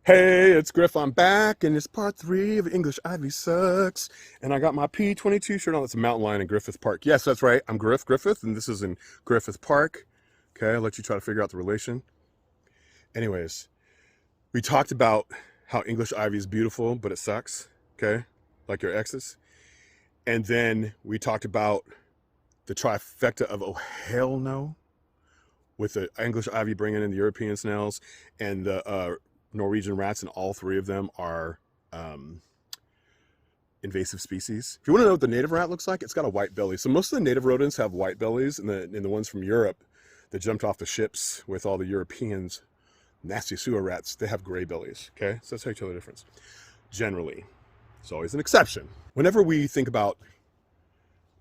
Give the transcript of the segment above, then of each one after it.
Hey, it's Griff. I'm back, and it's part 3 of English Ivy Sucks. And I got my P22 shirt on. It's a mountain lion in Griffith Park. Yes, that's right. I'm Griffith, and this is in Griffith Park. Okay, I'll let you try to figure out the relation. Anyways, we talked about how English Ivy is beautiful, but it sucks. Okay, like your exes. And then we talked about the trifecta of oh hell no, with the English Ivy bringing in the European snails and the Norwegian rats, and all three of them are invasive species. If you want to know what the native rat looks like, it's got a white belly. So most of the native rodents have white bellies, and the ones from Europe that jumped off the ships with all the Europeans, nasty sewer rats, they have gray bellies. Okay, so that's how you tell the difference. Generally, there's always an exception. Whenever we think about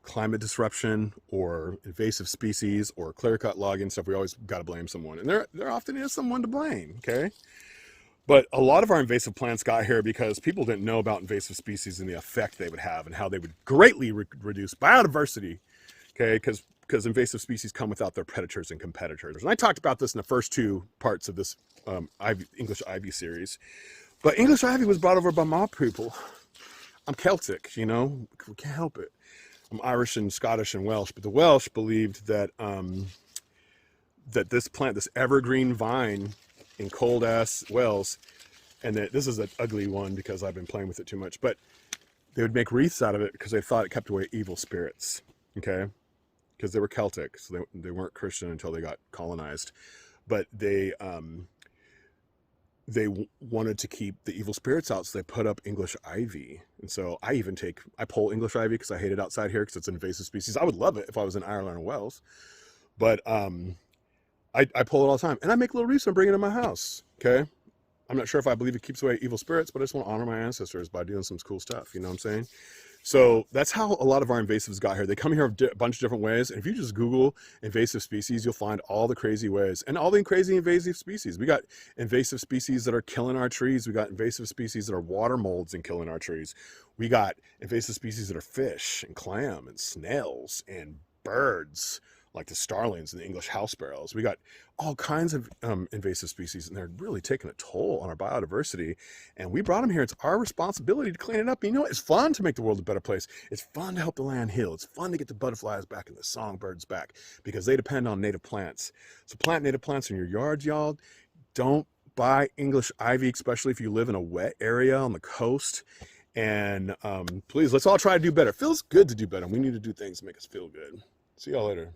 climate disruption or invasive species or clear-cut logging stuff, we always got to blame someone, and there often is someone to blame. Okay. But a lot of our invasive plants got here because people didn't know about invasive species and the effect they would have and how they would greatly reduce biodiversity, okay? Because invasive species come without their predators and competitors. And I talked about this in the first 2 parts of this English Ivy series. But English Ivy was brought over by my people. I'm Celtic, you know, we can't help it. I'm Irish and Scottish and Welsh, but the Welsh believed that, that this plant, this evergreen vine, in cold ass wells, and that this is an ugly one because I've been playing with it too much, but they would make wreaths out of it because they thought it kept away evil spirits. Okay, because they were Celtic, so they weren't Christian until they got colonized, but they wanted to keep the evil spirits out, so they put up English ivy. And so I pull English ivy because I hate it outside here because it's an invasive species. I would love it if I was in Ireland or Wales, but I pull it all the time, and I make little wreaths and bring it in my house. Okay, I'm not sure if I believe it keeps away evil spirits, but I just want to honor my ancestors by doing some cool stuff. You know what I'm saying? So that's how a lot of our invasives got here. They come here a bunch of different ways, and if you just Google invasive species, you'll find all the crazy ways and all the crazy invasive species. We got invasive species that are killing our trees. We got invasive species that are water molds and killing our trees. We got invasive species that are fish and clam and snails and birds, like the starlings and the English house sparrows. We got all kinds of invasive species, and they're really taking a toll on our biodiversity. And we brought them here. It's our responsibility to clean it up. And you know what? It's fun to make the world a better place. It's fun to help the land heal. It's fun to get the butterflies back and the songbirds back because they depend on native plants. So plant native plants in your yard, y'all. Don't buy English ivy, especially if you live in a wet area on the coast. And please, let's all try to do better. It feels good to do better. We need to do things to make us feel good. See y'all later.